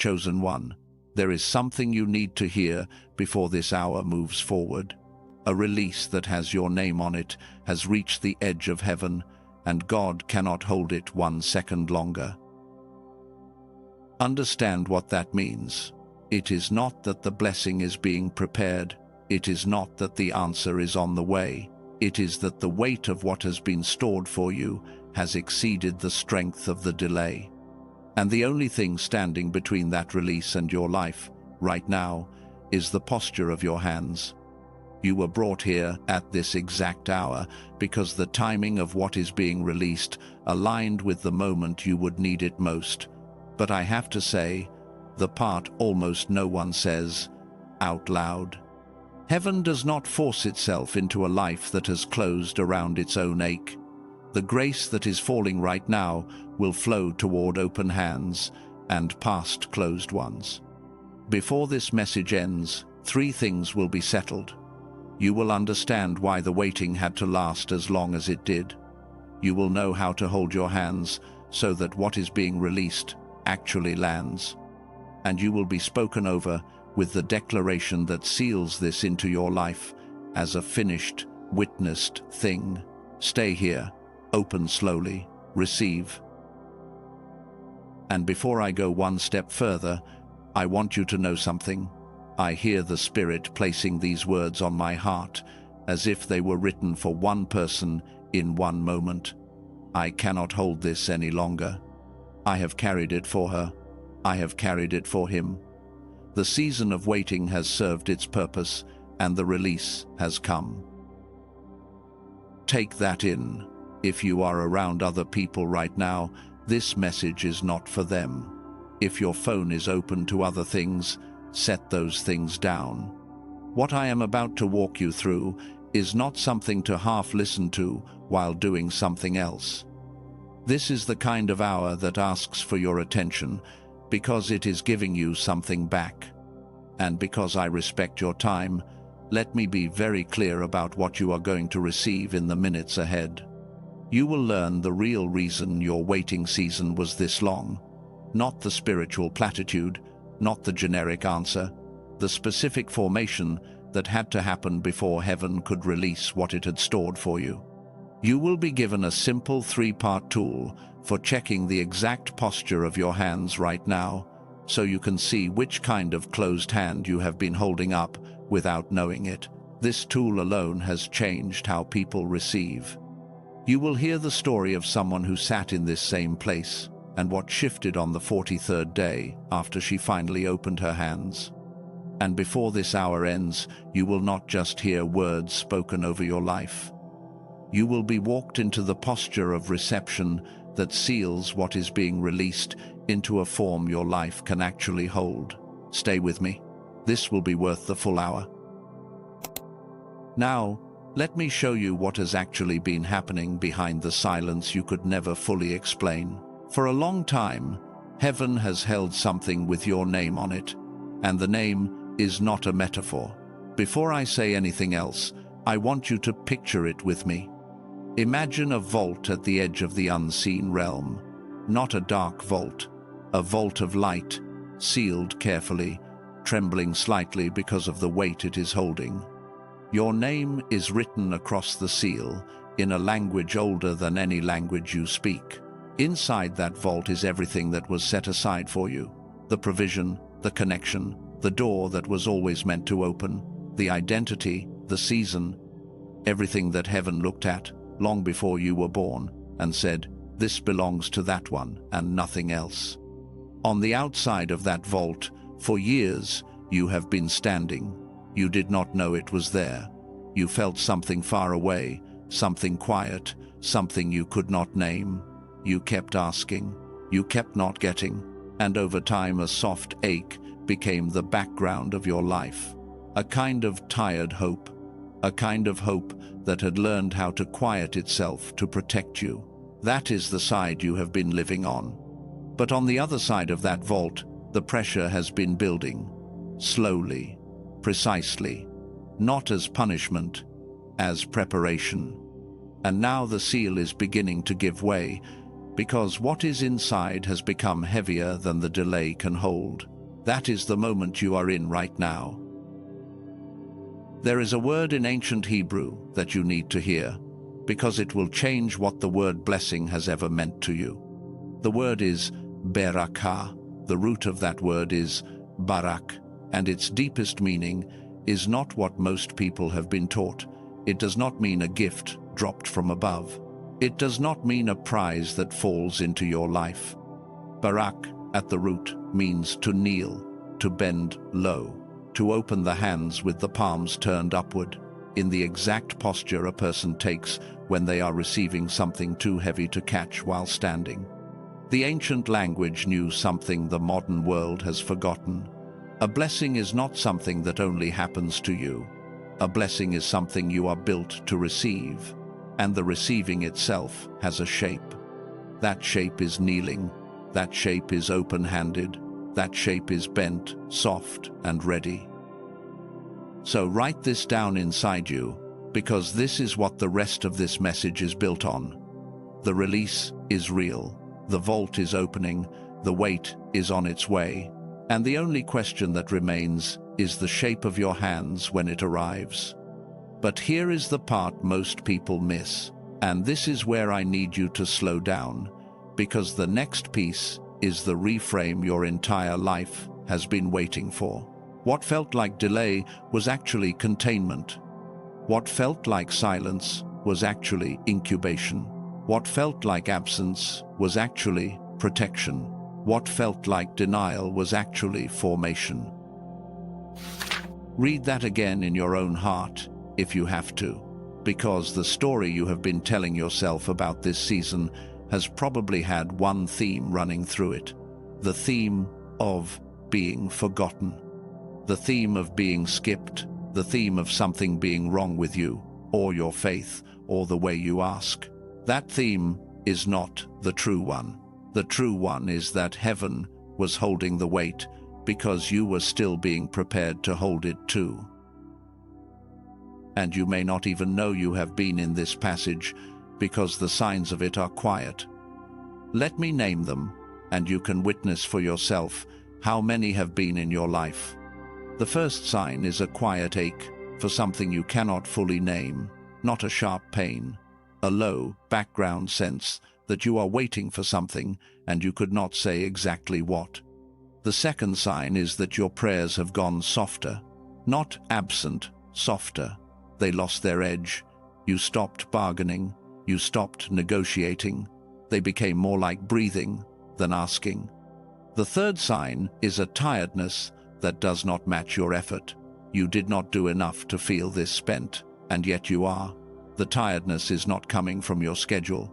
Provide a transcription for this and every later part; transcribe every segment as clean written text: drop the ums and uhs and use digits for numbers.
chosen one. There is something you need to hear before this hour moves forward. A release that has your name on it has reached the edge of heaven, and God cannot hold it 1 second longer. Understand what that means. It is not that the blessing is being prepared. It is not that the answer is on the way. It is that the weight of what has been stored for you has exceeded the strength of the delay. And the only thing standing between that release and your life, right now, is the posture of your hands. You were brought here at this exact hour because the timing of what is being released aligned with the moment you would need it most. But I have to say, the part almost no one says out loud. Heaven does not force itself into a life that has closed around its own ache. The grace that is falling right now will flow toward open hands and past closed ones. Before this message ends, 3 things will be settled. You will understand why the waiting had to last as long as it did. You will know how to hold your hands so that what is being released actually lands. And you will be spoken over with the declaration that seals this into your life as a finished, witnessed thing. Stay here, open slowly, receive. And before I go one step further, I want you to know something. I hear the Spirit placing these words on my heart as if they were written for one person in one moment. I cannot hold this any longer. I have carried it for her. I have carried it for him. The season of waiting has served its purpose, and the release has come. Take that in. If you are around other people right now, this message is not for them. If your phone is open to other things, set those things down. What I am about to walk you through is not something to half listen to while doing something else. This is the kind of hour that asks for your attention because it is giving you something back. And because I respect your time, let me be very clear about what you are going to receive in the minutes ahead. You will learn the real reason your waiting season was this long. Not the spiritual platitude, not the generic answer, the specific formation that had to happen before heaven could release what it had stored for you. You will be given a simple 3-part tool for checking the exact posture of your hands right now, so you can see which kind of closed hand you have been holding up without knowing it. This tool alone has changed how people receive. You will hear the story of someone who sat in this same place and what shifted on the 43rd day after she finally opened her hands. And before this hour ends, you will not just hear words spoken over your life. You will be walked into the posture of reception that seals what is being released into a form your life can actually hold. Stay with me. This will be worth the full hour. Now, let me show you what has actually been happening behind the silence you could never fully explain. For a long time, heaven has held something with your name on it, and the name is not a metaphor. Before I say anything else, I want you to picture it with me. Imagine a vault at the edge of the unseen realm. Not a dark vault, a vault of light, sealed carefully, trembling slightly because of the weight it is holding. Your name is written across the seal in a language older than any language you speak. Inside that vault is everything that was set aside for you. The provision, the connection, the door that was always meant to open, the identity, the season, everything that heaven looked at long before you were born and said, "This belongs to that one and nothing else." On the outside of that vault, for years, you have been standing. You did not know it was there. You felt something far away, something quiet, something you could not name. You kept asking, you kept not getting, and over time a soft ache became the background of your life. A kind of tired hope, a kind of hope that had learned how to quiet itself to protect you. That is the side you have been living on. But on the other side of that vault, the pressure has been building, slowly, precisely, not as punishment, as preparation. And now the seal is beginning to give way, because what is inside has become heavier than the delay can hold. That is the moment you are in right now. There is a word in ancient Hebrew that you need to hear, because it will change what the word blessing has ever meant to you. The word is berakah. The root of that word is barak, and its deepest meaning is not what most people have been taught. It does not mean a gift dropped from above. It does not mean a prize that falls into your life. Barak, at the root, means to kneel, to bend low, to open the hands with the palms turned upward, in the exact posture a person takes when they are receiving something too heavy to catch while standing. The ancient language knew something the modern world has forgotten. A blessing is not something that only happens to you. A blessing is something you are built to receive, and the receiving itself has a shape. That shape is kneeling. That shape is open-handed. That shape is bent, soft, and ready. So write this down inside you, because this is what the rest of this message is built on. The release is real. The vault is opening. The weight is on its way. And the only question that remains is the shape of your hands when it arrives. But here is the part most people miss, and this is where I need you to slow down, because the next piece is the reframe your entire life has been waiting for. What felt like delay was actually containment. What felt like silence was actually incubation. What felt like absence was actually protection. What felt like denial was actually formation. Read that again in your own heart, if you have to, because the story you have been telling yourself about this season has probably had one theme running through it. The theme of being forgotten. The theme of being skipped. The theme of something being wrong with you, or your faith, or the way you ask. That theme is not the true one. The true one is that heaven was holding the weight because you were still being prepared to hold it too. And you may not even know you have been in this passage because the signs of it are quiet. Let me name them, and you can witness for yourself how many have been in your life. The first sign is a quiet ache for something you cannot fully name, not a sharp pain, a low background sense that you are waiting for something and you could not say exactly what. The second sign is that your prayers have gone softer, not absent, softer. They lost their edge. You stopped bargaining. You stopped negotiating. They became more like breathing than asking. The third sign is a tiredness that does not match your effort. You did not do enough to feel this spent, and yet you are. The tiredness is not coming from your schedule.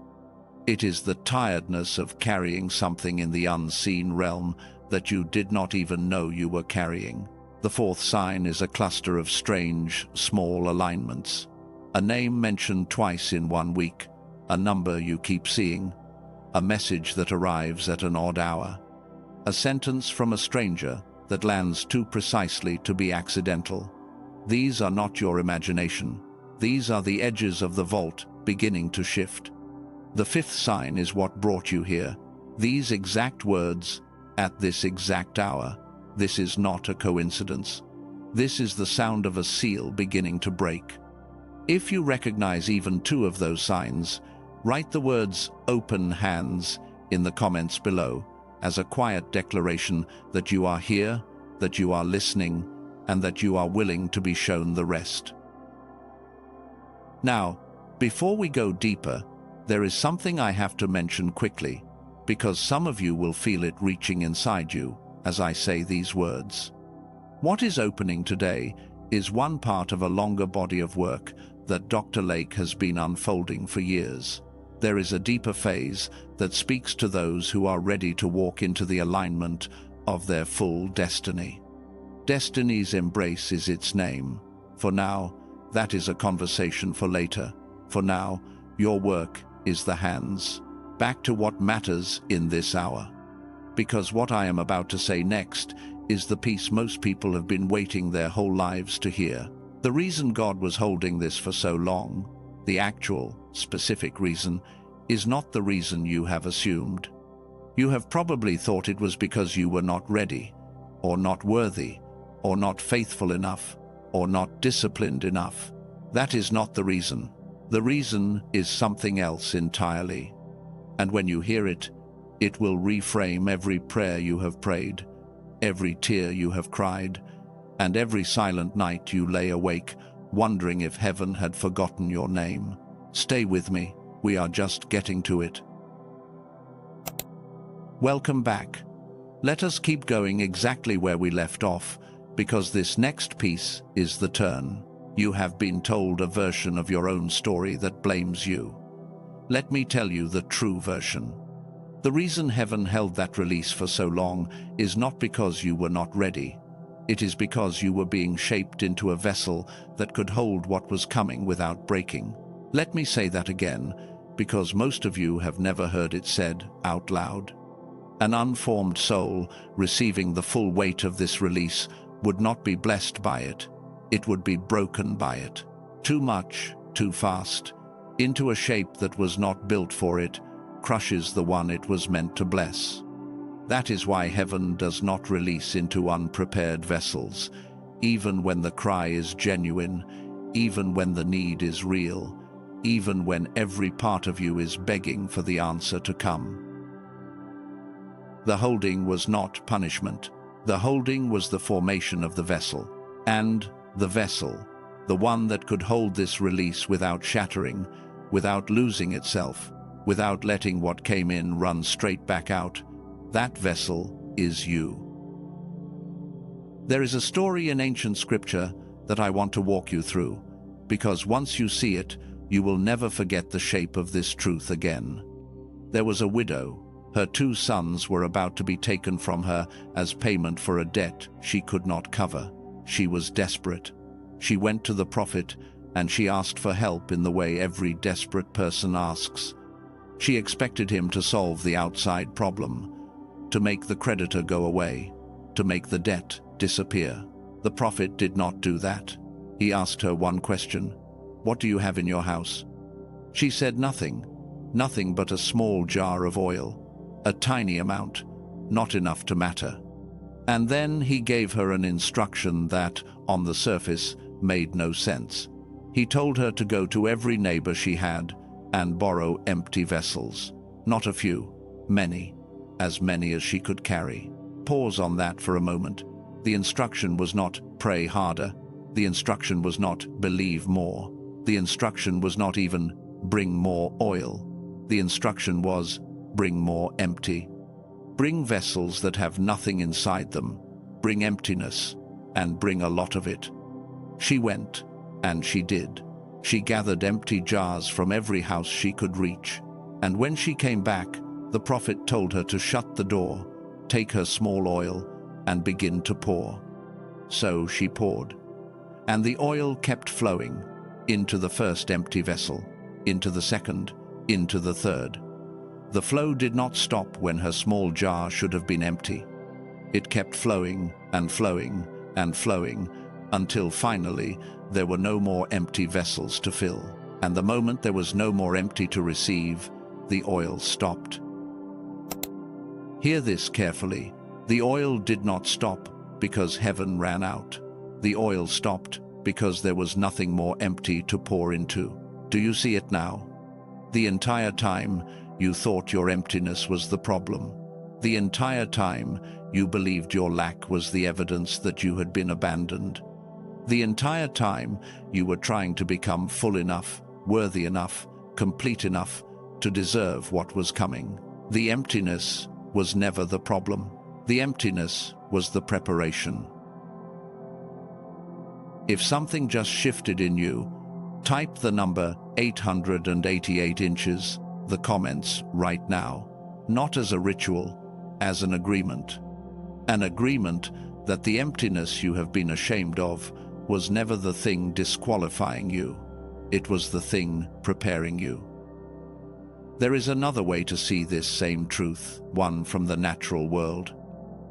It is the tiredness of carrying something in the unseen realm that you did not even know you were carrying. The fourth sign is a cluster of strange, small alignments. A name mentioned twice in 1 week, a number you keep seeing, a message that arrives at an odd hour, a sentence from a stranger that lands too precisely to be accidental. These are not your imagination. These are the edges of the vault beginning to shift. The fifth sign is what brought you here. These exact words, at this exact hour. This is not a coincidence. This is the sound of a seal beginning to break. If you recognize even 2 of those signs, write the words "open hands" in the comments below as a quiet declaration that you are here, that you are listening, and that you are willing to be shown the rest. Now, before we go deeper, there is something I have to mention quickly, because some of you will feel it reaching inside you as I say these words. What is opening today is one part of a longer body of work that Dr. Lake has been unfolding for years. There is a deeper phase that speaks to those who are ready to walk into the alignment of their full destiny. Destiny's Embrace is its name. For now, that is a conversation for later. For now, your work is the hands. Back to what matters in this hour. Because what I am about to say next is the piece most people have been waiting their whole lives to hear. The reason God was holding this for so long, the actual, specific reason, is not the reason you have assumed. You have probably thought it was because you were not ready. or not worthy, or not faithful enough, or not disciplined enough. That is not the reason. The reason is something else entirely. And when you hear it, it will reframe every prayer you have prayed, every tear you have cried, and every silent night you lay awake, wondering if heaven had forgotten your name. Stay with me, we are just getting to it. Welcome back. Let us keep going exactly where we left off, because this next piece is the turn. You have been told a version of your own story that blames you. Let me tell you the true version. The reason heaven held that release for so long is not because you were not ready. It is because you were being shaped into a vessel that could hold what was coming without breaking. Let me say that again, because most of you have never heard it said out loud. An unformed soul receiving the full weight of this release would not be blessed by it. It would be broken by it. Too much, too fast, into a shape that was not built for it, crushes the one it was meant to bless. That is why heaven does not release into unprepared vessels, even when the cry is genuine, even when the need is real, even when every part of you is begging for the answer to come. The holding was not punishment. The holding was the formation of the vessel. And the vessel, the one that could hold this release without shattering, without losing itself, without letting what came in run straight back out, that vessel is you. There is a story in ancient scripture that I want to walk you through, because once you see it, you will never forget the shape of this truth again. There was a widow. Her 2 sons were about to be taken from her as payment for a debt she could not cover. She was desperate. She went to the prophet and she asked for help in the way every desperate person asks. She expected him to solve the outside problem, to make the creditor go away, to make the debt disappear. The prophet did not do that. He asked her one question: "What do you have in your house?" She said nothing but a small jar of oil, a tiny amount, not enough to matter. And then he gave her an instruction that, on the surface, made no sense. He told her to go to every neighbor she had and borrow empty vessels. Not a few, many, as many as she could carry. Pause on that for a moment. The instruction was not pray harder. The instruction was not believe more. The instruction was not even bring more oil. The instruction was bring more empty. Bring vessels that have nothing inside them. Bring emptiness, and bring a lot of it. She went, and she did. She gathered empty jars from every house she could reach. And when she came back, the prophet told her to shut the door, take her small oil, and begin to pour. So she poured. And the oil kept flowing, into the first empty vessel, into the second, into the third. The flow did not stop when her small jar should have been empty. It kept flowing and flowing and flowing until finally there were no more empty vessels to fill. And the moment there was no more empty to receive, the oil stopped. Hear this carefully. The oil did not stop because heaven ran out. The oil stopped because there was nothing more empty to pour into. Do you see it now? The entire time, you thought your emptiness was the problem. The entire time, you believed your lack was the evidence that you had been abandoned. The entire time, you were trying to become full enough, worthy enough, complete enough to deserve what was coming. The emptiness was never the problem. The emptiness was the preparation. If something just shifted in you, type the number 888 inches, the comments right now, not as a ritual, as an agreement. An agreement that the emptiness you have been ashamed of was never the thing disqualifying you. It was the thing preparing you. There is another way to see this same truth, one from the natural world.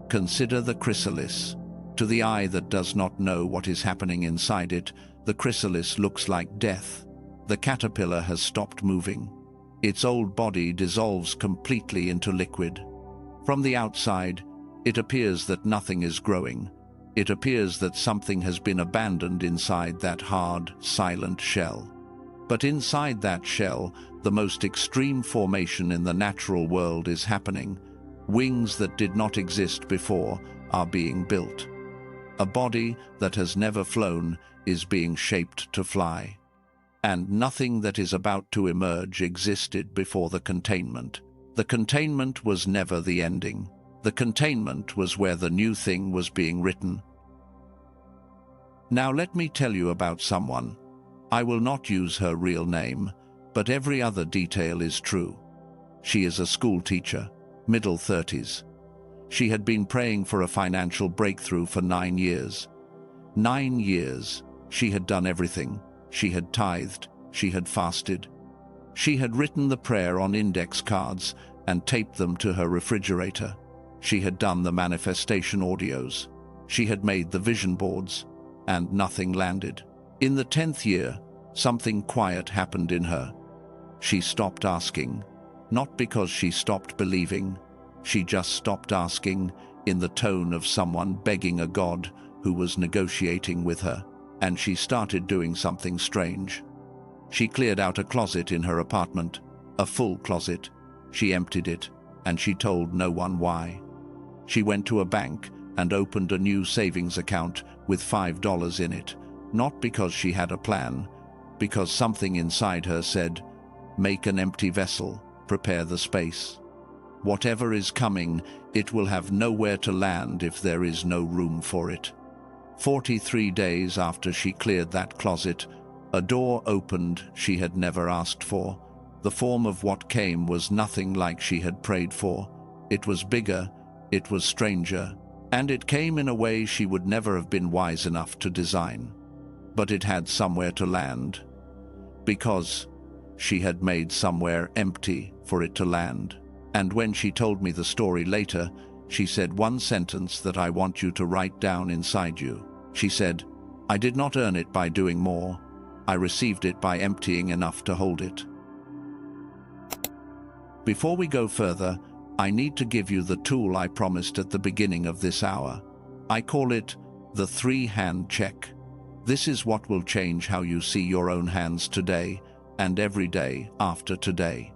Consider the chrysalis. To the eye that does not know what is happening inside it, the chrysalis looks like death. The caterpillar has stopped moving. Its old body dissolves completely into liquid. From the outside, It appears that nothing is growing. It appears that something has been abandoned inside that hard, silent shell. But inside that shell, the most extreme formation in the natural world is happening. Wings that did not exist before are being built. A body that has never flown is being shaped to fly. And nothing that is about to emerge existed before the containment. The containment was never the ending. The containment was where the new thing was being written. Now let me tell you about someone. I will not use her real name, but every other detail is true. She is a school teacher, middle 30s. She had been praying for a financial breakthrough for 9 years. 9 years. She had done everything. She had tithed. She had fasted. She had written the prayer on index cards and taped them to her refrigerator. She had done the manifestation audios. She had made the vision boards, and nothing landed. In the 10th year, something quiet happened in her. She stopped asking, not because she stopped believing. She just stopped asking in the tone of someone begging a god who was negotiating with her, and she started doing something strange. She cleared out a closet in her apartment, a full closet. She emptied it, and she told no one why. She went to a bank and opened a new savings account with $5 in it, not because she had a plan, because something inside her said, "Make an empty vessel, prepare the space. Whatever is coming, it will have nowhere to land if there is no room for it." 43 days after she cleared that closet, a door opened she had never asked for. The form of what came was nothing like she had prayed for. It was bigger, it was stranger, and it came in a way she would never have been wise enough to design. But it had somewhere to land, because she had made somewhere empty for it to land. And when she told me the story later, she said one sentence that I want you to write down inside you. She said, "I did not earn it by doing more. I received it by emptying enough to hold it." Before we go further, I need to give you the tool I promised at the beginning of this hour. I call it the 3-hand check. This is what will change how you see your own hands today and every day after today.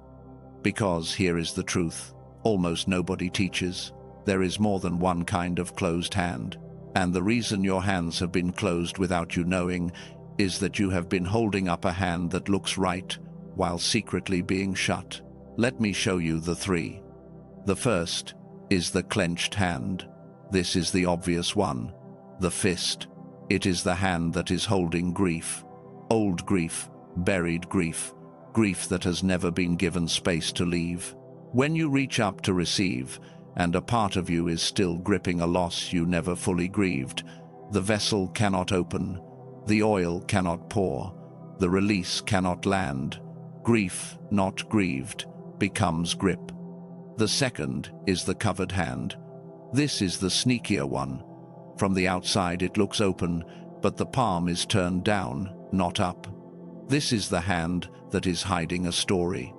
Because here is the truth. Almost nobody teaches. There is more than one kind of closed hand. And the reason your hands have been closed without you knowing is that you have been holding up a hand that looks right while secretly being shut. Let me show you the 3. The first is the clenched hand. This is the obvious one. The fist. It is the hand that is holding grief. Old grief, buried grief, grief that has never been given space to leave. When you reach up to receive, and a part of you is still gripping a loss you never fully grieved, the vessel cannot open, the oil cannot pour, the release cannot land. Grief, not grieved, becomes grip. The second is the covered hand. This is the sneakier one. From the outside it looks open, but the palm is turned down, not up. This is the hand that is hiding a story.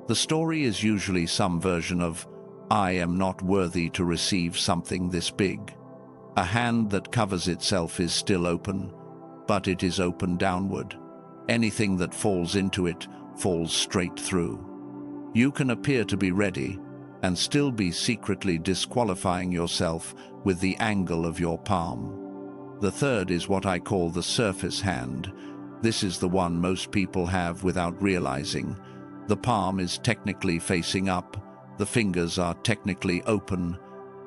The story is usually some version of, "I am not worthy to receive something this big." A hand that covers itself is still open, but it is open downward. Anything that falls into it falls straight through. You can appear to be ready and still be secretly disqualifying yourself with the angle of your palm. The third is what I call the surface hand. This is the one most people have without realizing. The palm is technically facing up, the fingers are technically open,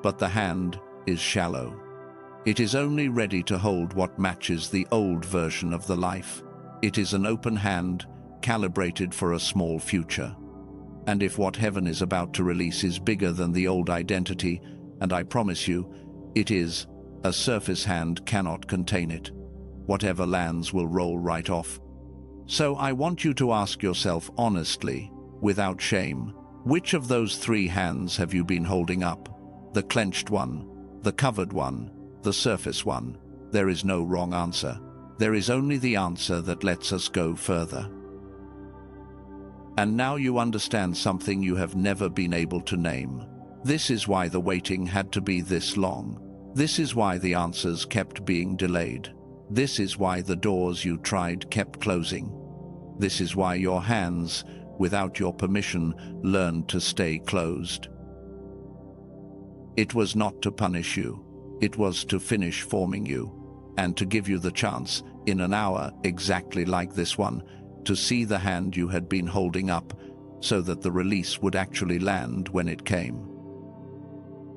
but the hand is shallow. It is only ready to hold what matches the old version of the life. It is an open hand, calibrated for a small future. And if what heaven is about to release is bigger than the old identity, and I promise you, it is, a surface hand cannot contain it. Whatever lands will roll right off. So I want you to ask yourself honestly, without shame, which of those 3 hands have you been holding up? The clenched one, the covered one, the surface one. There is no wrong answer. There is only the answer that lets us go further. And now you understand something you have never been able to name. This is why the waiting had to be this long. This is why the answers kept being delayed. This is why the doors you tried kept closing. This is why your hands, without your permission, learned to stay closed. It was not to punish you. It was to finish forming you, and to give you the chance, in an hour exactly like this one, to see the hand you had been holding up, so that the release would actually land when it came.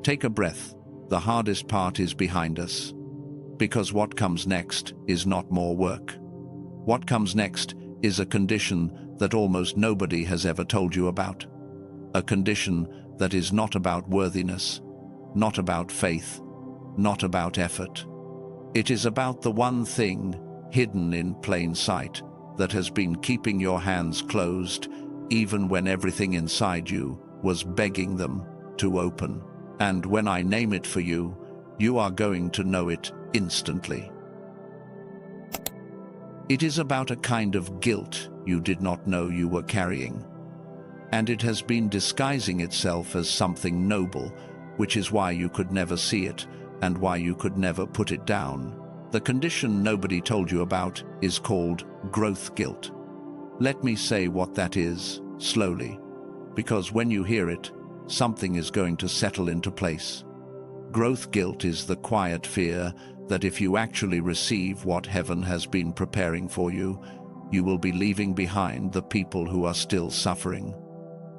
Take a breath. The hardest part is behind us. Because what comes next is not more work. What comes next is a condition that almost nobody has ever told you about. A condition that is not about worthiness, not about faith, not about effort. It is about the one thing, hidden in plain sight, that has been keeping your hands closed, even when everything inside you was begging them to open. And when I name it for you, you are going to know it instantly. It is about a kind of guilt you did not know you were carrying. And it has been disguising itself as something noble, which is why you could never see it and why you could never put it down. The condition nobody told you about is called growth guilt. Let me say what that is, slowly, because when you hear it, something is going to settle into place. Growth guilt is the quiet fear that if you actually receive what heaven has been preparing for you, you will be leaving behind the people who are still suffering.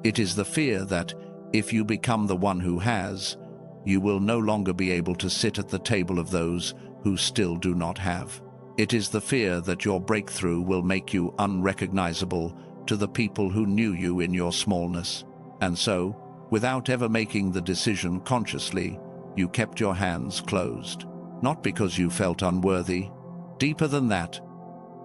It is the fear that, if you become the one who has, you will no longer be able to sit at the table of those who still do not have. It is the fear that your breakthrough will make you unrecognizable to the people who knew you in your smallness. And so, without ever making the decision consciously, you kept your hands closed. Not because you felt unworthy. Deeper than that,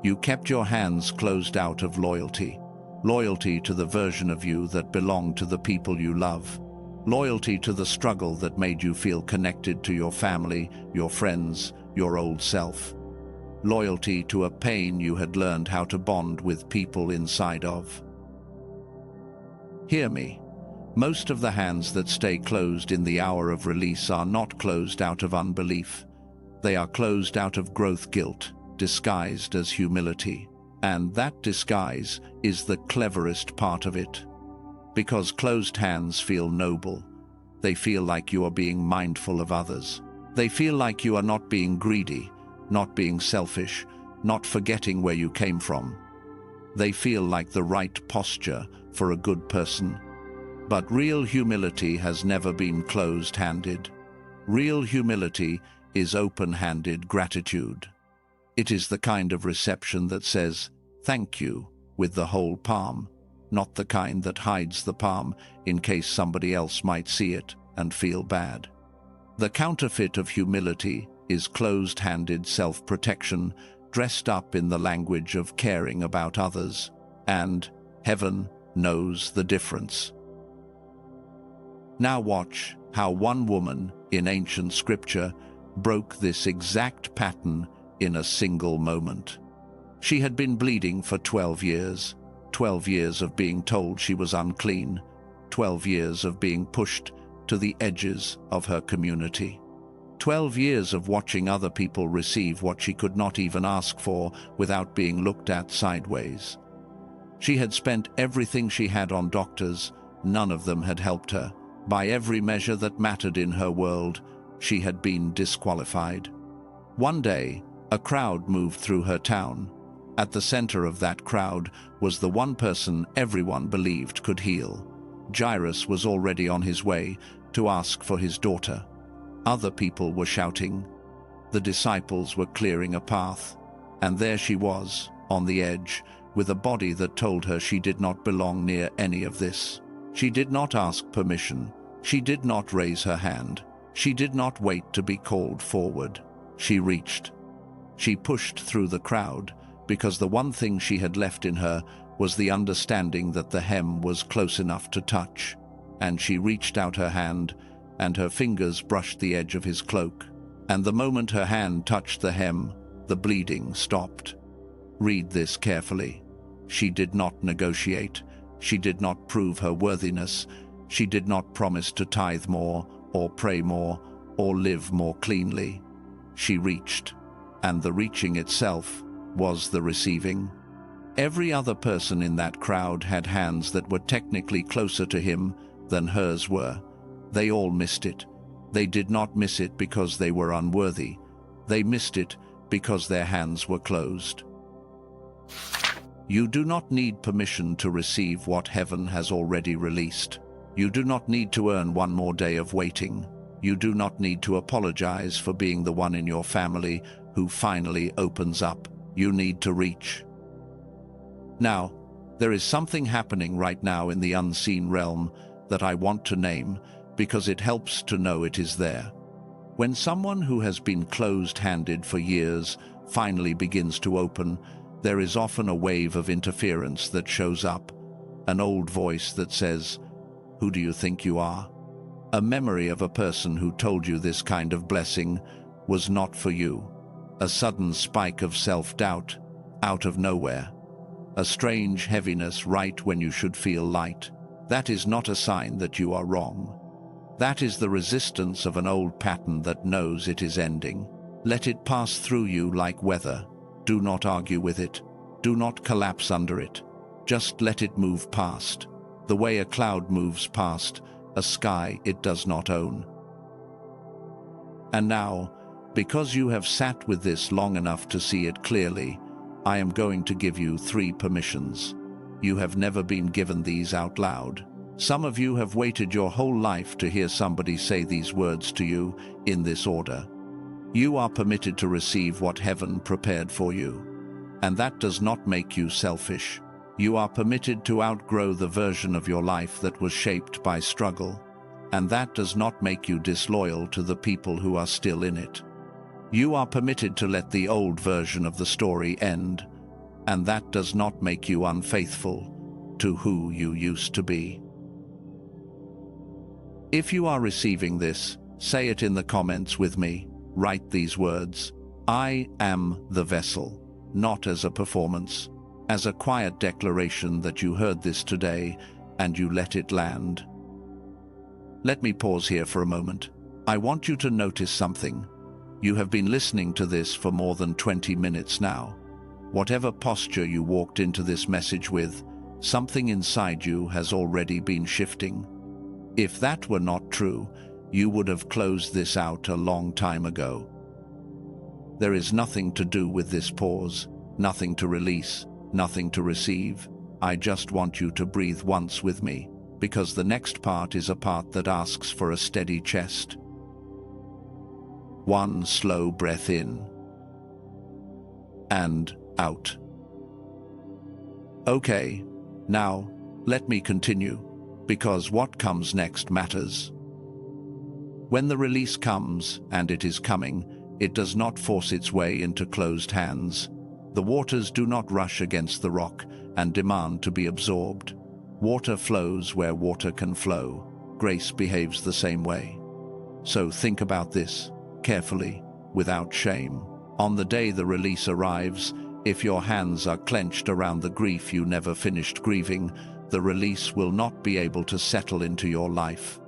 you kept your hands closed out of loyalty. Loyalty to the version of you that belonged to the people you love. Loyalty to the struggle that made you feel connected to your family, your friends, your old self. Loyalty to a pain you had learned how to bond with people inside of. Hear me. Most of the hands that stay closed in the hour of release are not closed out of unbelief. They are closed out of growth guilt, disguised as humility. And that disguise is the cleverest part of it. Because closed hands feel noble. They feel like you are being mindful of others. They feel like you are not being greedy, not being selfish, not forgetting where you came from. They feel like the right posture for a good person. But real humility has never been closed-handed. Real humility is open-handed gratitude. It is the kind of reception that says, "Thank you," with the whole palm, not the kind that hides the palm in case somebody else might see it and feel bad. The counterfeit of humility is closed-handed self-protection dressed up in the language of caring about others, and heaven knows the difference. Now watch how one woman in ancient scripture broke this exact pattern in a single moment. She had been bleeding for 12 years, 12 years of being told she was unclean, 12 years of being pushed to the edges of her community. 12 years of watching other people receive what she could not even ask for without being looked at sideways. She had spent everything she had on doctors. None of them had helped her. By every measure that mattered in her world, she had been disqualified. One day, a crowd moved through her town. At the center of that crowd was the one person everyone believed could heal. Jairus was already on his way to ask for his daughter. Other people were shouting. The disciples were clearing a path. And there she was, on the edge, with a body that told her she did not belong near any of this. She did not ask permission. She did not raise her hand. She did not wait to be called forward. She reached. She pushed through the crowd, because the one thing she had left in her was the understanding that the hem was close enough to touch. And she reached out her hand, and her fingers brushed the edge of his cloak. And the moment her hand touched the hem, the bleeding stopped. Read this carefully. She did not negotiate. She did not prove her worthiness. She did not promise to tithe more, or pray more, or live more cleanly. She reached, and the reaching itself was the receiving. Every other person in that crowd had hands that were technically closer to him than hers were. They all missed it. They did not miss it because they were unworthy. They missed it because their hands were closed. You do not need permission to receive what heaven has already released. You do not need to earn one more day of waiting. You do not need to apologize for being the one in your family who finally opens up. You need to reach. Now, there is something happening right now in the unseen realm that I want to name because it helps to know it is there. When someone who has been closed-handed for years finally begins to open, there is often a wave of interference that shows up, an old voice that says, "Who do you think you are?" A memory of a person who told you this kind of blessing was not for you. A sudden spike of self-doubt, out of nowhere. A strange heaviness right when you should feel light. That is not a sign that you are wrong. That is the resistance of an old pattern that knows it is ending. Let it pass through you like weather. Do not argue with it. Do not collapse under it. Just let it move past. The way a cloud moves past a sky it does not own. And now, because you have sat with this long enough to see it clearly, I am going to give you 3 permissions. You have never been given these out loud. Some of you have waited your whole life to hear somebody say these words to you in this order. You are permitted to receive what heaven prepared for you. And that does not make you selfish. You are permitted to outgrow the version of your life that was shaped by struggle. And that does not make you disloyal to the people who are still in it. You are permitted to let the old version of the story end, and that does not make you unfaithful to who you used to be. If you are receiving this, say it in the comments with me. Write these words: I am the vessel, not as a performance, as a quiet declaration that you heard this today and you let it land. Let me pause here for a moment. I want you to notice something. You have been listening to this for more than 20 minutes now. Whatever posture you walked into this message with, something inside you has already been shifting. If that were not true, you would have closed this out a long time ago. There is nothing to do with this pause, nothing to release, nothing to receive. I just want you to breathe once with me, because the next part is a part that asks for a steady chest. 1 slow breath in and out. Okay, now let me continue, because what comes next matters. When the release comes, and it is coming, it does not force its way into closed hands. The waters do not rush against the rock and demand to be absorbed. Water flows where water can flow. Grace behaves the same way. So think about this carefully, without shame. On the day the release arrives, if your hands are clenched around the grief you never finished grieving, the release will not be able to settle into your life.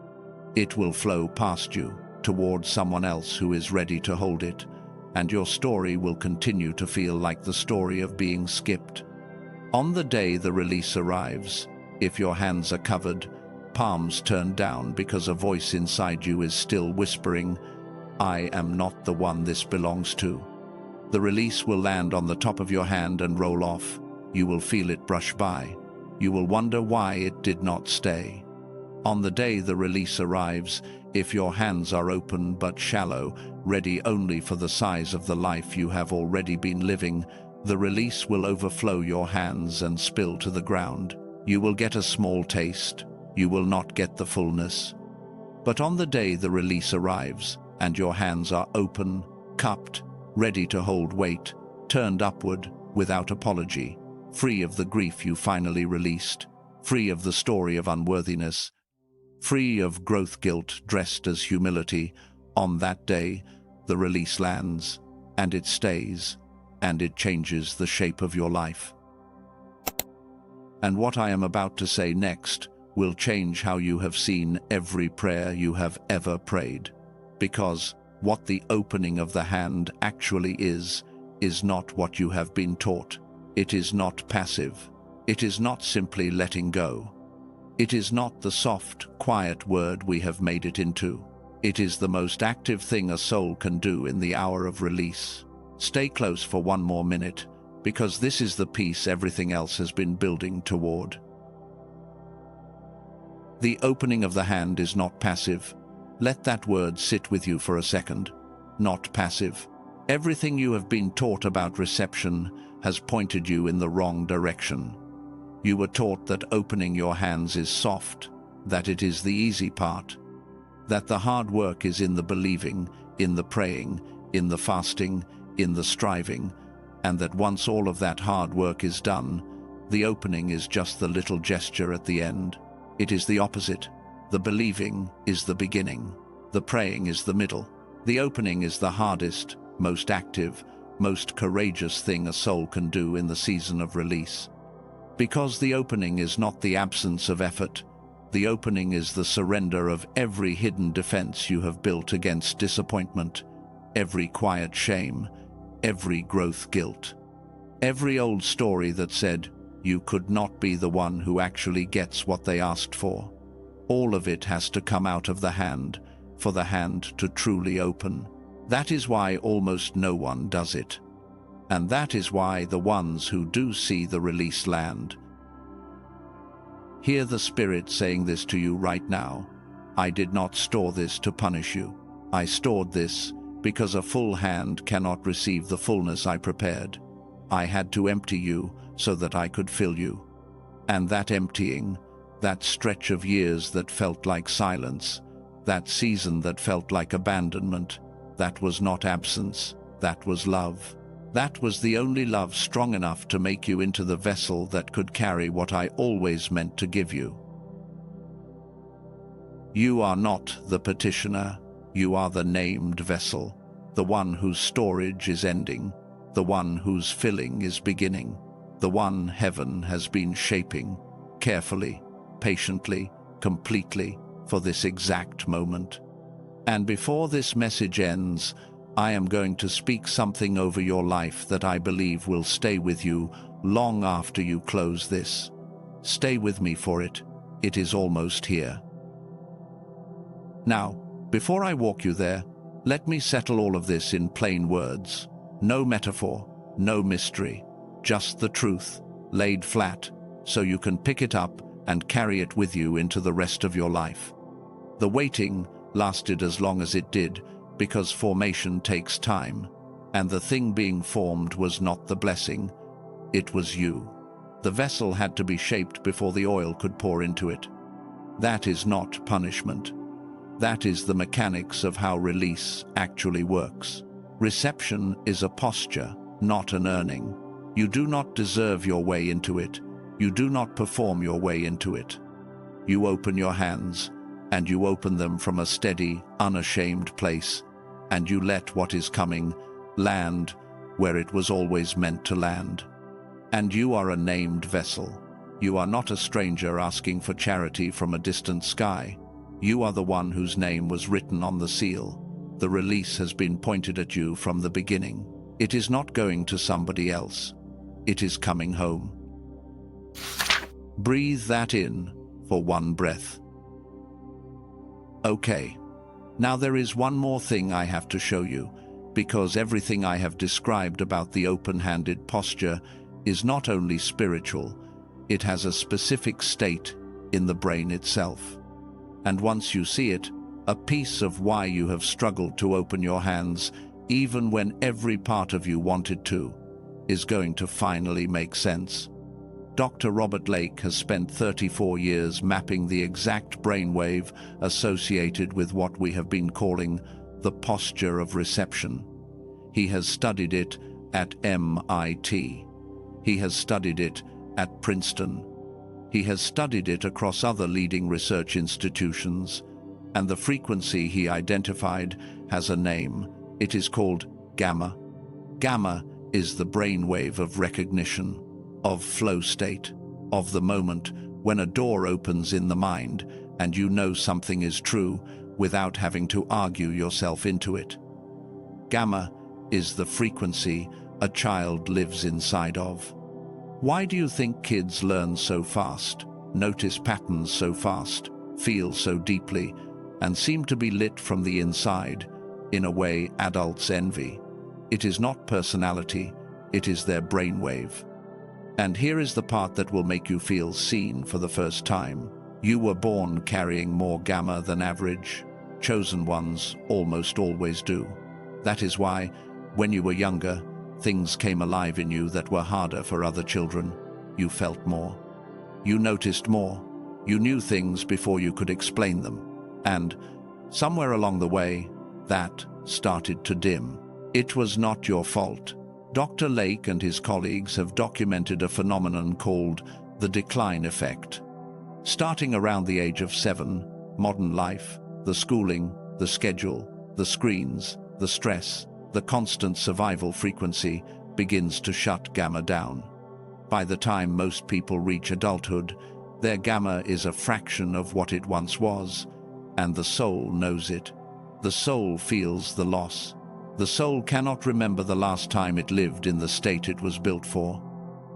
It will flow past you, towards someone else who is ready to hold it, and your story will continue to feel like the story of being skipped. On the day the release arrives, if your hands are covered, palms turned down because a voice inside you is still whispering, I am not the one this belongs to. The release will land on the top of your hand and roll off. You will feel it brush by. You will wonder why it did not stay. On the day the release arrives, if your hands are open but shallow, ready only for the size of the life you have already been living, the release will overflow your hands and spill to the ground. You will get a small taste. You will not get the fullness. But on the day the release arrives, and your hands are open, cupped, ready to hold weight, turned upward, without apology, free of the grief you finally released, free of the story of unworthiness, free of growth guilt dressed as humility, on that day, the release lands, and it stays, and it changes the shape of your life. And what I am about to say next will change how you have seen every prayer you have ever prayed. Because what the opening of the hand actually is not what you have been taught. It is not passive. It is not simply letting go. It is not the soft, quiet word we have made it into. It is the most active thing a soul can do in the hour of release. Stay close for one more minute, because this is the peace everything else has been building toward. The opening of the hand is not passive. Let that word sit with you for a second. Not passive. Everything you have been taught about reception has pointed you in the wrong direction. You were taught that opening your hands is soft, that it is the easy part, that the hard work is in the believing, in the praying, in the fasting, in the striving, and that once all of that hard work is done, the opening is just the little gesture at the end. It is the opposite. The believing is the beginning. The praying is the middle. The opening is the hardest, most active, most courageous thing a soul can do in the season of release. Because the opening is not the absence of effort. The opening is the surrender of every hidden defense you have built against disappointment, every quiet shame, every growth guilt, every old story that said you could not be the one who actually gets what they asked for. All of it has to come out of the hand for the hand to truly open. That is why almost no one does it. And that is why the ones who do see the release land. Hear the Spirit saying this to you right now. I did not store this to punish you. I stored this because a full hand cannot receive the fullness I prepared. I had to empty you so that I could fill you. And that emptying, that stretch of years that felt like silence, that season that felt like abandonment, that was not absence, that was love. That was the only love strong enough to make you into the vessel that could carry what I always meant to give you. You are not the petitioner, you are the named vessel, the one whose storage is ending, the one whose filling is beginning, the one heaven has been shaping, carefully, patiently, completely, for this exact moment. And before this message ends, I am going to speak something over your life that I believe will stay with you long after you close this. Stay with me for it. It is almost here. Now, before I walk you there, let me settle all of this in plain words. No metaphor, no mystery, just the truth, laid flat, so you can pick it up and carry it with you into the rest of your life. The waiting lasted as long as it did, because formation takes time, and the thing being formed was not the blessing, it was you. The vessel had to be shaped before the oil could pour into it. That is not punishment. That is the mechanics of how release actually works. Reception is a posture, not an earning. You do not deserve your way into it. You do not perform your way into it. You open your hands, and you open them from a steady, unashamed place, and you let what is coming land where it was always meant to land. And you are a named vessel. You are not a stranger asking for charity from a distant sky. You are the one whose name was written on the seal. The release has been pointed at you from the beginning. It is not going to somebody else. It is coming home. Breathe that in for one breath. Okay. Now there is one more thing I have to show you, because everything I have described about the open-handed posture is not only spiritual, it has a specific state in the brain itself. And once you see it, a piece of why you have struggled to open your hands, even when every part of you wanted to, is going to finally make sense. Dr. Robert Lake has spent 34 years mapping the exact brainwave associated with what we have been calling the posture of reception. He has studied it at MIT. He has studied it at Princeton. He has studied it across other leading research institutions, and the frequency he identified has a name. It is called gamma. Gamma is the brainwave of recognition, of flow state, of the moment when a door opens in the mind and you know something is true without having to argue yourself into it. Gamma is the frequency a child lives inside of. Why do you think kids learn so fast, notice patterns so fast, feel so deeply, and seem to be lit from the inside, in a way adults envy? It is not personality, it is their brainwave. And here is the part that will make you feel seen for the first time. You were born carrying more gamma than average. Chosen ones almost always do. That is why, when you were younger, things came alive in you that were harder for other children. You felt more. You noticed more. You knew things before you could explain them. And, somewhere along the way, that started to dim. It was not your fault. Dr. Lake and his colleagues have documented a phenomenon called the decline effect. Starting around the age of 7, modern life, the schooling, the schedule, the screens, the stress, the constant survival frequency begins to shut gamma down. By the time most people reach adulthood, their gamma is a fraction of what it once was, and the soul knows it. The soul feels the loss. The soul cannot remember the last time it lived in the state it was built for.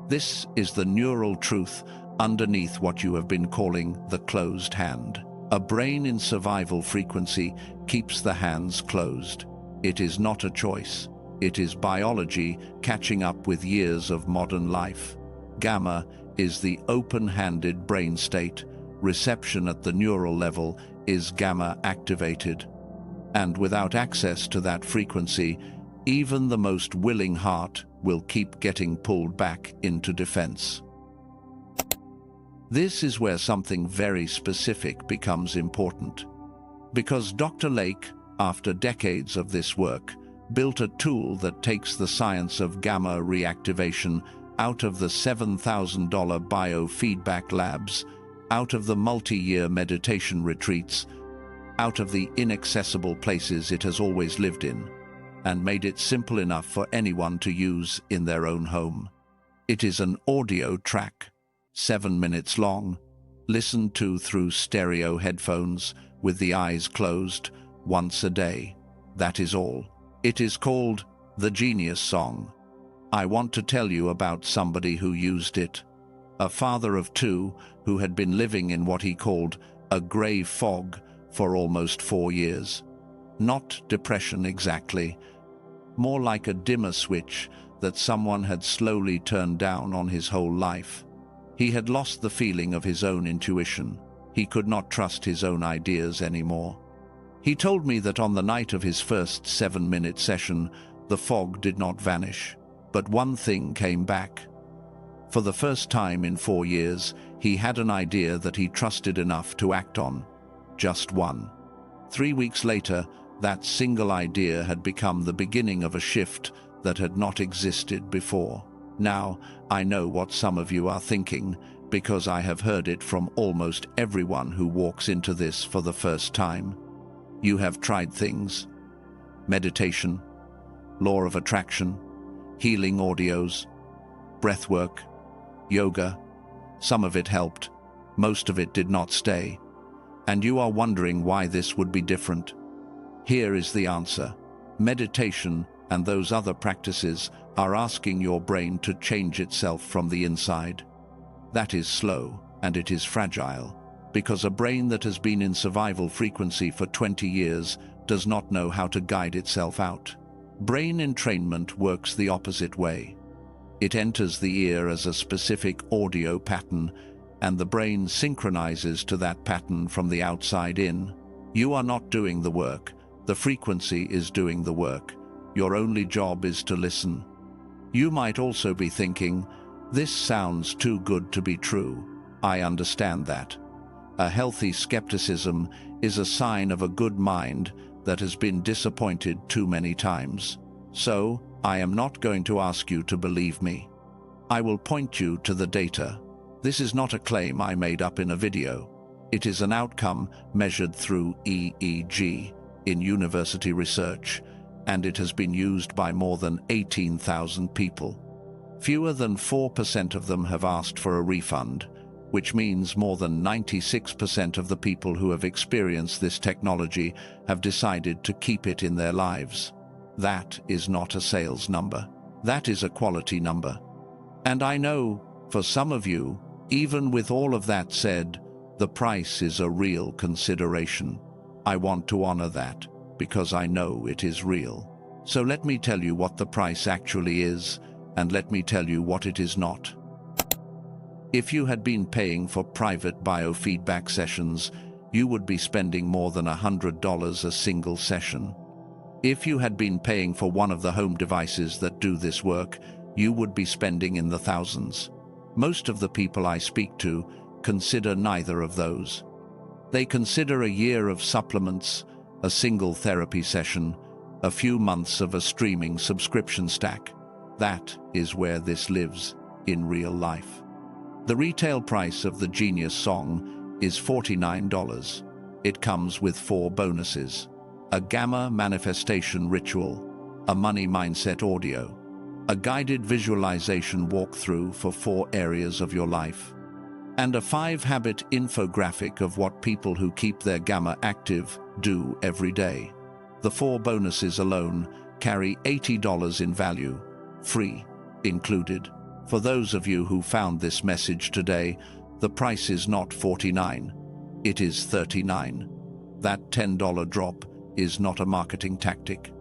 This is the neural truth underneath what you have been calling the closed hand. A brain in survival frequency keeps the hands closed. It is not a choice. It is biology catching up with years of modern life. Gamma is the open-handed brain state. Reception at the neural level is gamma activated. And without access to that frequency, even the most willing heart will keep getting pulled back into defense. This is where something very specific becomes important. Because Dr. Lake, after decades of this work, built a tool that takes the science of gamma reactivation out of the $7,000 biofeedback labs, out of the multi-year meditation retreats, out of the inaccessible places it has always lived in, and made it simple enough for anyone to use in their own home. It is an audio track, 7 minutes long, listened to through stereo headphones with the eyes closed once a day. That is all. It is called The Genius Song. I want to tell you about somebody who used it. A father of 2 who had been living in what he called a grey fog for almost 4 years. Not depression exactly, more like a dimmer switch that someone had slowly turned down on his whole life. He had lost the feeling of his own intuition. He could not trust his own ideas anymore. He told me that on the night of his first 7-minute session, the fog did not vanish, but one thing came back. For the first time in 4 years, he had an idea that he trusted enough to act on. Just one. 3 weeks later, that single idea had become the beginning of a shift that had not existed before. Now, I know what some of you are thinking, because I have heard it from almost everyone who walks into this for the first time. You have tried things. Meditation, law of attraction, healing audios, breathwork, yoga. Some of it helped. Most of it did not stay. And you are wondering why this would be different. Here is the answer. Meditation and those other practices are asking your brain to change itself from the inside. That is slow, and it is fragile, because a brain that has been in survival frequency for 20 years does not know how to guide itself out. Brain entrainment works the opposite way. It enters the ear as a specific audio pattern, and the brain synchronizes to that pattern from the outside in. You are not doing the work. The frequency is doing the work. Your only job is to listen. You might also be thinking, this sounds too good to be true. I understand that. A healthy skepticism is a sign of a good mind that has been disappointed too many times. So, I am not going to ask you to believe me. I will point you to the data. This is not a claim I made up in a video. It is an outcome measured through EEG in university research, and it has been used by more than 18,000 people. Fewer than 4% of them have asked for a refund, which means more than 96% of the people who have experienced this technology have decided to keep it in their lives. That is not a sales number. That is a quality number. And I know, for some of you, even with all of that said, the price is a real consideration. I want to honor that, because I know it is real. So let me tell you what the price actually is, and let me tell you what it is not. If you had been paying for private biofeedback sessions, you would be spending more than $100 a single session. If you had been paying for one of the home devices that do this work, you would be spending in the thousands. Most of the people I speak to consider neither of those. They consider a year of supplements, a single therapy session, a few months of a streaming subscription stack. That is where this lives in real life. The retail price of the Genius Song is $49. It comes with 4 bonuses: a gamma manifestation ritual, a money mindset audio, a guided visualization walkthrough for 4 areas of your life, and a 5-habit infographic of what people who keep their gamma active do every day. The 4 bonuses alone carry $80 in value, free included. For those of you who found this message today, the price is not $49, it is $39. That $10 drop is not a marketing tactic.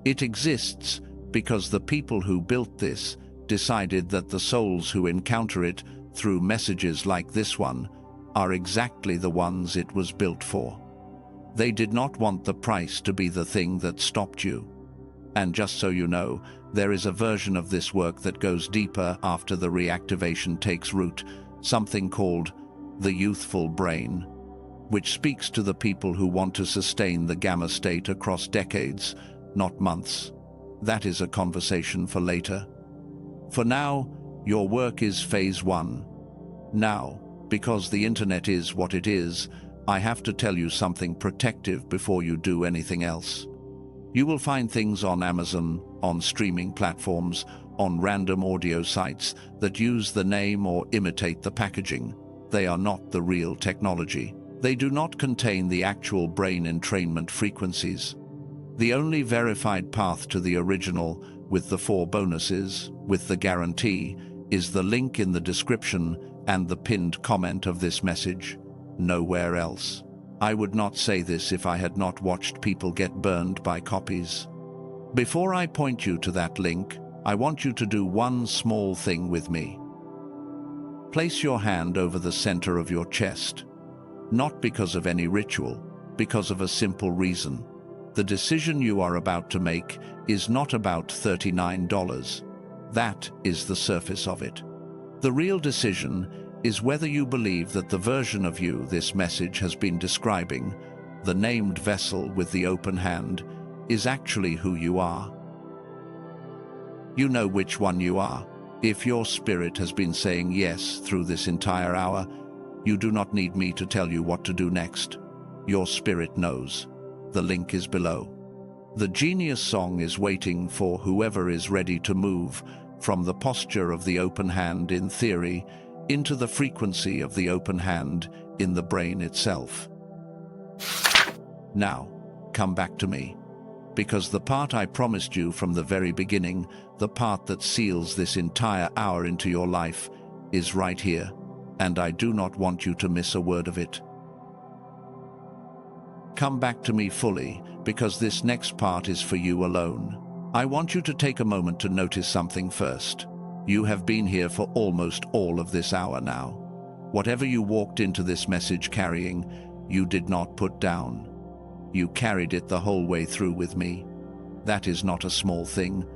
It exists because the people who built this decided that the souls who encounter it through messages like this one are exactly the ones it was built for. They did not want the price to be the thing that stopped you. And just so you know, there is a version of this work that goes deeper after the reactivation takes root, something called the youthful brain, which speaks to the people who want to sustain the gamma state across decades, not months. That is a conversation for later. For now, your work is phase 1. Now, because the internet is what it is, I have to tell you something protective before you do anything else. You will find things on Amazon, on streaming platforms, on random audio sites that use the name or imitate the packaging. They are not the real technology. They do not contain the actual brain entrainment frequencies. The only verified path to the original, with the 4 bonuses, with the guarantee, is the link in the description and the pinned comment of this message. Nowhere else. I would not say this if I had not watched people get burned by copies. Before I point you to that link, I want you to do one small thing with me. Place your hand over the center of your chest. Not because of any ritual, because of a simple reason. The decision you are about to make is not about $39. That is the surface of it. The real decision is whether you believe that the version of you this message has been describing, the named vessel with the open hand, is actually who you are. You know which one you are. If your spirit has been saying yes through this entire hour, you do not need me to tell you what to do next. Your spirit knows. The link is below. The Genius Song is waiting for whoever is ready to move from the posture of the open hand in theory into the frequency of the open hand in the brain itself. Now, come back to me. Because the part I promised you from the very beginning, the part that seals this entire hour into your life, is right here, and I do not want you to miss a word of it. Come back to me fully, because this next part is for you alone. I want you to take a moment to notice something first. You have been here for almost all of this hour now. Whatever you walked into this message carrying, you did not put down. You carried it the whole way through with me. That is not a small thing.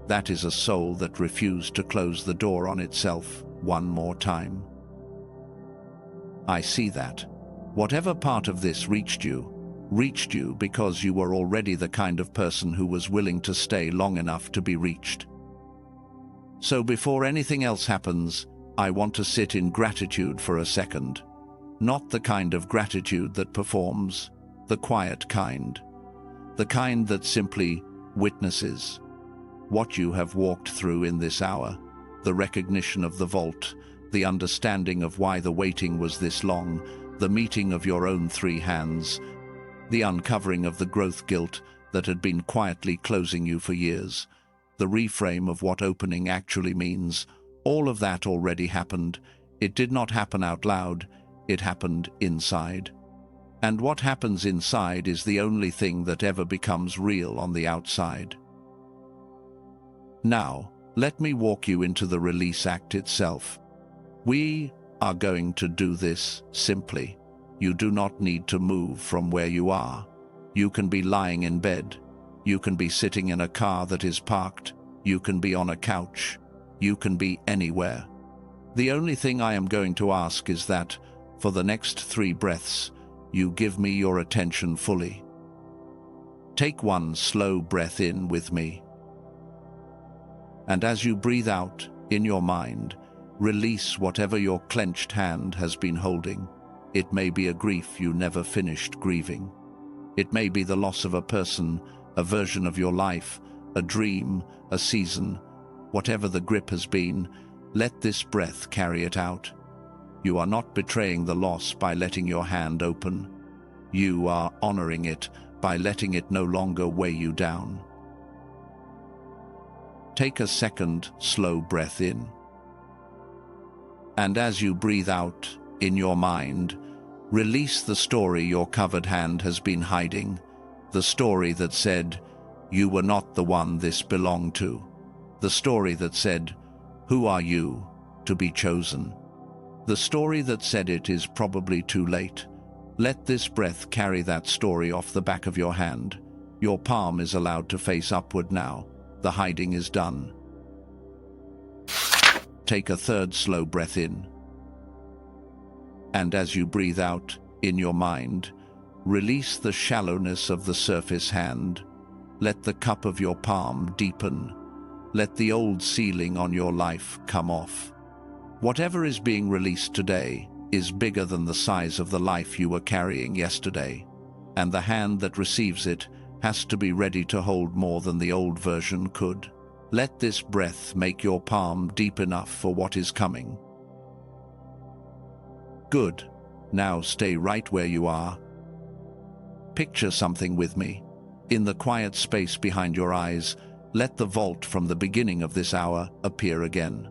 That is a soul that refused to close the door on itself one more time. I see that. Whatever part of this reached you because you were already the kind of person who was willing to stay long enough to be reached. So before anything else happens, I want to sit in gratitude for a second. Not the kind of gratitude that performs, the quiet kind. The kind that simply witnesses what you have walked through in this hour, the recognition of the vault, the understanding of why the waiting was this long, the meeting of your own three hands, the uncovering of the growth guilt that had been quietly closing you for years, the reframe of what opening actually means, all of that already happened. It did not happen out loud, it happened inside. And what happens inside is the only thing that ever becomes real on the outside. Now, let me walk you into the release act itself. We are going to do this simply. You do not need to move from where you are. You can be lying in bed. You can be sitting in a car that is parked. You can be on a couch. You can be anywhere. The only thing I am going to ask is that, for the next 3 breaths, you give me your attention fully. Take one slow breath in with me. And as you breathe out, in your mind, release whatever your clenched hand has been holding. It may be a grief you never finished grieving. It may be the loss of a person, a version of your life, a dream, a season. Whatever the grip has been, let this breath carry it out. You are not betraying the loss by letting your hand open. You are honoring it by letting it no longer weigh you down. Take a second, slow breath in. And as you breathe out, in your mind, release the story your covered hand has been hiding, the story that said, you were not the one this belonged to, the story that said, who are you to be chosen, the story that said it is probably too late. Let this breath carry that story off the back of your hand. Your palm is allowed to face upward now. The hiding is done. Take a third slow breath in. And as you breathe out, in your mind, release the shallowness of the surface hand. Let the cup of your palm deepen. Let the old ceiling on your life come off. Whatever is being released today is bigger than the size of the life you were carrying yesterday, and the hand that receives it has to be ready to hold more than the old version could. Let this breath make your palm deep enough for what is coming. Good. Now stay right where you are. Picture something with me. In the quiet space behind your eyes, let the vault from the beginning of this hour appear again.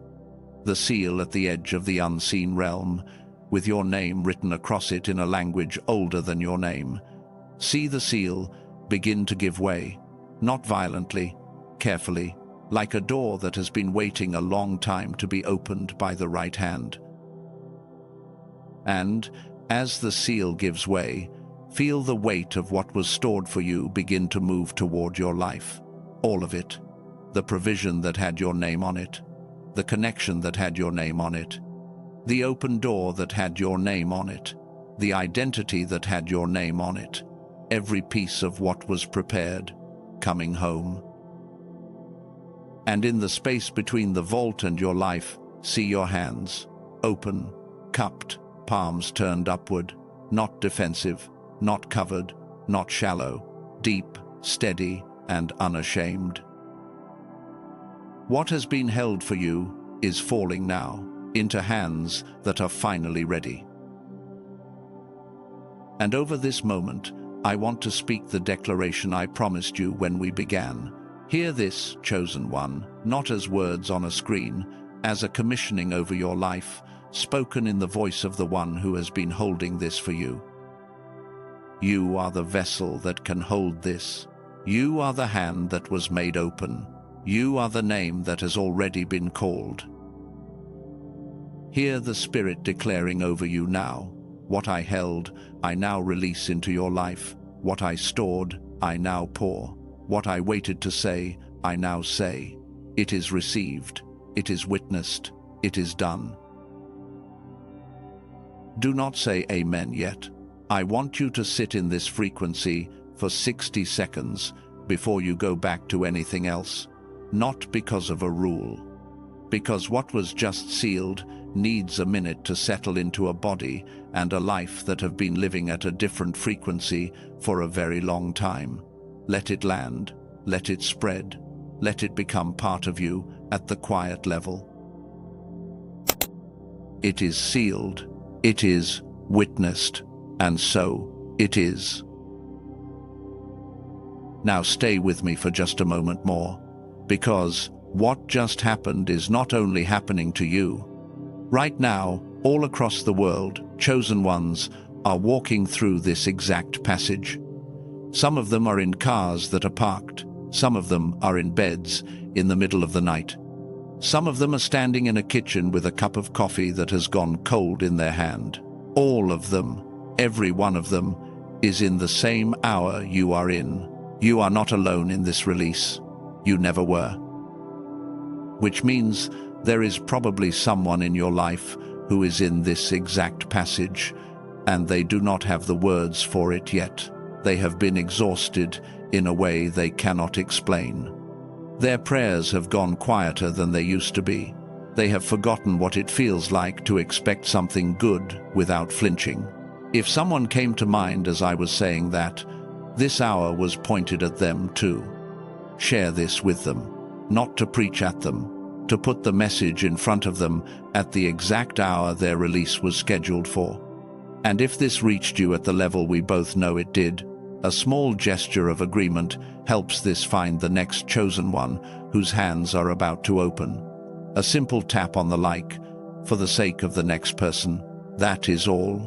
The seal at the edge of the unseen realm, with your name written across it in a language older than your name. See the seal begin to give way, not violently, carefully, like a door that has been waiting a long time to be opened by the right hand. And, as the seal gives way, feel the weight of what was stored for you begin to move toward your life. All of it. The provision that had your name on it. The connection that had your name on it. The open door that had your name on it. The identity that had your name on it. Every piece of what was prepared, coming home. And in the space between the vault and your life, see your hands, open, cupped, palms turned upward, not defensive, not covered, not shallow, deep, steady, and unashamed. What has been held for you is falling now into hands that are finally ready. And over this moment, I want to speak the declaration I promised you when we began. Hear this, chosen one, not as words on a screen, as a commissioning over your life, spoken in the voice of the one who has been holding this for you. You are the vessel that can hold this. You are the hand that was made open. You are the name that has already been called. Hear the Spirit declaring over you now. What I held, I now release into your life. What I stored, I now pour. What I waited to say, I now say. It is received. It is witnessed. It is done. Do not say amen yet. I want you to sit in this frequency for 60 seconds before you go back to anything else. Not because of a rule. Because what was just sealed needs a minute to settle into a body and a life that have been living at a different frequency for a very long time. Let it land. Let it spread. Let it become part of you at the quiet level. It is sealed. It is witnessed. And so it is. Now stay with me for just a moment more, because what just happened is not only happening to you. Right now, all across the world, chosen ones are walking through this exact passage. Some of them are in cars that are parked. Some of them are in beds in the middle of the night. Some of them are standing in a kitchen with a cup of coffee that has gone cold in their hand. All of them, every one of them, is in the same hour you are in. You are not alone in this release. You never were. Which means there is probably someone in your life who is in this exact passage, and they do not have the words for it yet. They have been exhausted in a way they cannot explain. Their prayers have gone quieter than they used to be. They have forgotten what it feels like to expect something good without flinching. If someone came to mind as I was saying that, this hour was pointed at them too. Share this with them, not to preach at them, to put the message in front of them at the exact hour their release was scheduled for. And if this reached you at the level we both know it did, a small gesture of agreement helps this find the next chosen one whose hands are about to open. A simple tap on the like, for the sake of the next person. That is all.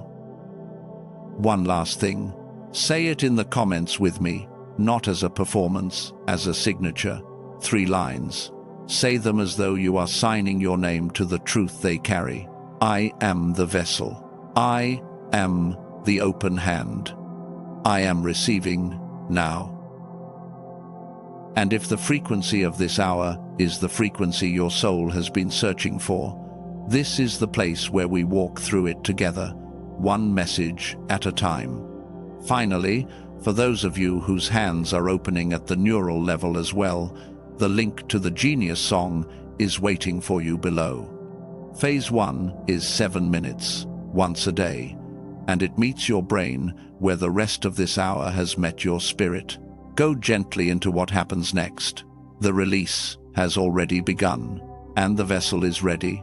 One last thing. Say it in the comments with me, not as a performance, as a signature. 3 lines. Say them as though you are signing your name to the truth they carry. I am the vessel. I am the open hand. I am receiving now. And if the frequency of this hour is the frequency your soul has been searching for, this is the place where we walk through it together, one message at a time. Finally, for those of you whose hands are opening at the neural level as well, the link to the Genius song is waiting for you below. Phase 1 is 7 minutes, once a day, and it meets your brain where the rest of this hour has met your spirit. Go gently into what happens next. The release has already begun, and the vessel is ready.